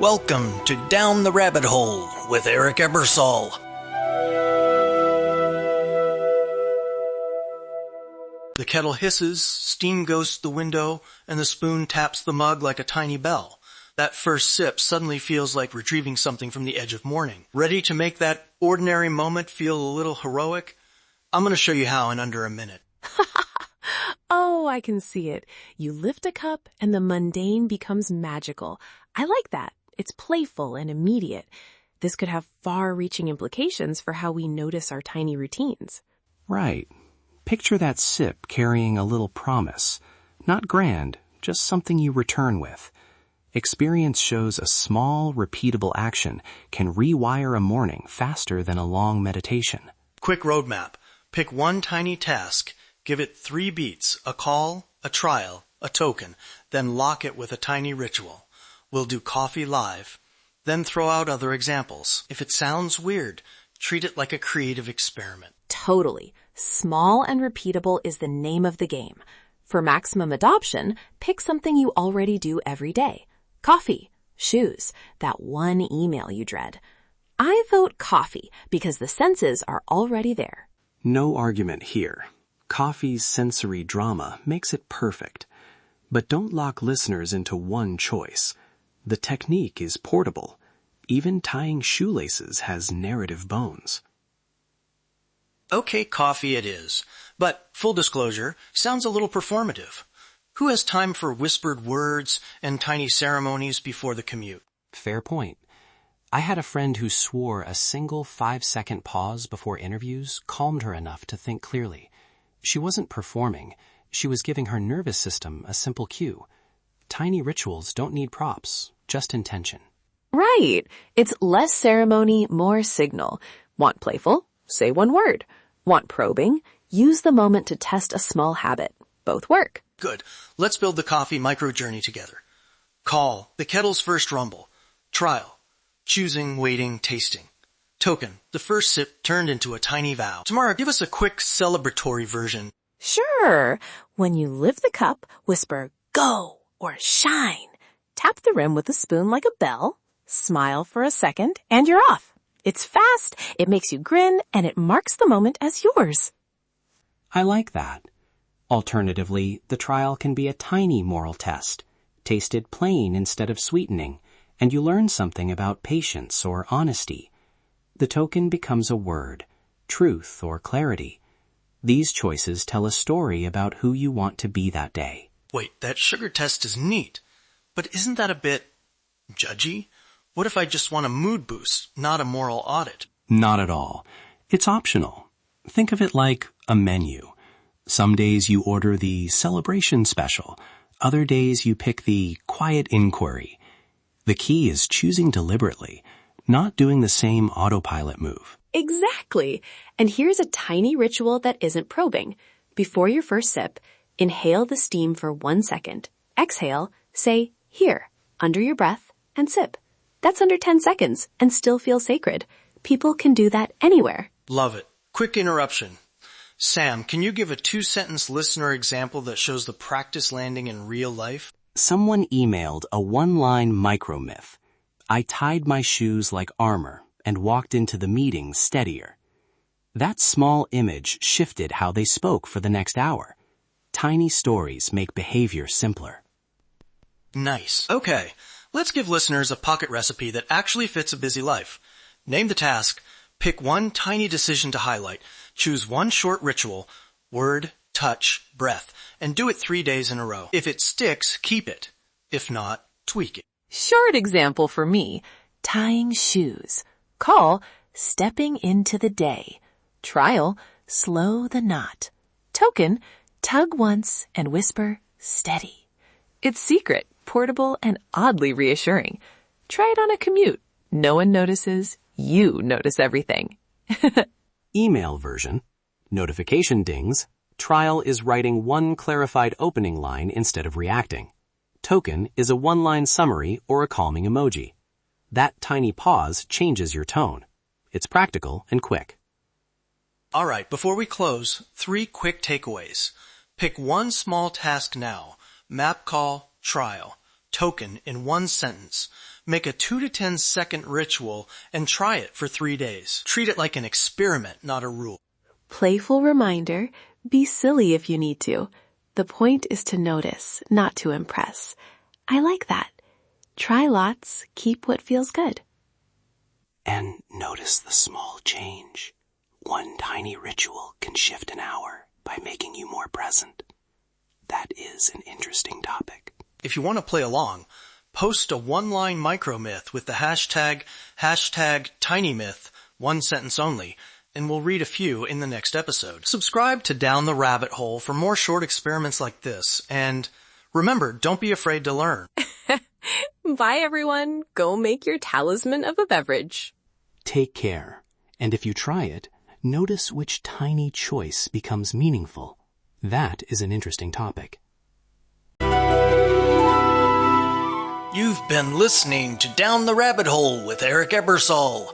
Welcome to Down the Rabbit Hole with Eric Ebersol. The kettle hisses, steam ghosts the window, and the spoon taps the mug like a tiny bell. That first sip suddenly feels like retrieving something from the edge of morning. Ready to make that ordinary moment feel a little heroic? I'm going to show you how in under a minute. Oh, I can see it. You lift a cup and the mundane becomes magical. I like that. It's playful and immediate. This could have far-reaching implications for how we notice our tiny routines. Right. Picture that sip carrying a little promise. Not grand, just something you return with. Experience shows a small, repeatable action can rewire a morning faster than a long meditation. Quick roadmap. Pick one tiny task, give it 3 beats, a call, a trial, a token, then lock it with a tiny ritual. We'll do coffee live, then throw out other examples. If it sounds weird, treat it like a creative experiment. Totally. Small and repeatable is the name of the game. For maximum adoption, pick something you already do every day. Coffee, shoes, that one email you dread. I vote coffee because the senses are already there. No argument here. Coffee's sensory drama makes it perfect. But don't lock listeners into one choice. The technique is portable. Even tying shoelaces has narrative bones. Okay, coffee it is. But, full disclosure, sounds a little performative. Who has time for whispered words and tiny ceremonies before the commute? Fair point. I had a friend who swore a single 5-second pause before interviews calmed her enough to think clearly. She wasn't performing. She was giving her nervous system a simple cue. Tiny rituals don't need props, just intention. Right. It's less ceremony, more signal. Want playful? Say one word. Want probing? Use the moment to test a small habit. Both work. Good. Let's build the coffee micro-journey together. Call, the kettle's first rumble. Trial, choosing, waiting, tasting. Token, the first sip turned into a tiny vow. Tamara, give us a quick celebratory version. Sure. When you lift the cup, whisper, go or shine. Tap the rim with a spoon like a bell. Smile for a second, and you're off. It's fast, it makes you grin, and it marks the moment as yours. I like that. Alternatively, the trial can be a tiny moral test. Tasted plain instead of sweetening, and you learn something about patience or honesty. The token becomes a word, truth or clarity. These choices tell a story about who you want to be that day. Wait, that sugar test is neat. But isn't that a bit judgy? What if I just want a mood boost, not a moral audit? Not at all. It's optional. Think of it like a menu. Some days you order the celebration special. Other days you pick the quiet inquiry. The key is choosing deliberately, not doing the same autopilot move. Exactly. And here's a tiny ritual that isn't probing. Before your first sip, inhale the steam for 1 second. Exhale, say, here, under your breath, and sip. That's under 10 seconds and still feel sacred. People can do that anywhere. Love it. Quick interruption. Sam, can you give a 2-sentence listener example that shows the practice landing in real life? Someone emailed a 1-line micro-myth. I tied my shoes like armor and walked into the meeting steadier. That small image shifted how they spoke for the next hour. Tiny stories make behavior simpler. Nice. Okay, let's give listeners a pocket recipe that actually fits a busy life. Name the task, pick one tiny decision to highlight, choose one short ritual, word, touch, breath, and do it 3 days in a row. If it sticks, keep it. If not, tweak it. Short example for me, tying shoes. Call, stepping into the day. Trial, slow the knot. Token, tug once and whisper, steady. It's secret, portable, and oddly reassuring. Try it on a commute. No one notices. You notice everything. Email version. Notification dings. Trial is writing one clarified opening line instead of reacting. Token is a 1-line summary or a calming emoji. That tiny pause changes your tone. It's practical and quick. All right, before we close, 3 quick takeaways. Pick one small task now. Map call, trial, token in 1 sentence. Make a 2 to 10 second ritual and try it for 3 days. Treat it like an experiment, not a rule. Playful reminder, be silly if you need to. The point is to notice, not to impress. I like that. Try lots, keep what feels good. And notice the small change. One tiny ritual can shift an hour by making you more present. That is an interesting topic. If you want to play along, post a one-line micro-myth with the hashtag #tinymyth, one sentence only, and we'll read a few in the next episode. Subscribe to Down the Rabbit Hole for more short experiments like this, and remember, don't be afraid to learn. Bye everyone. Go make your talisman of a beverage. Take care, and if you try it, notice which tiny choice becomes meaningful. That is an interesting topic. You've been listening to Down the Rabbit Hole with Eric Ebersol.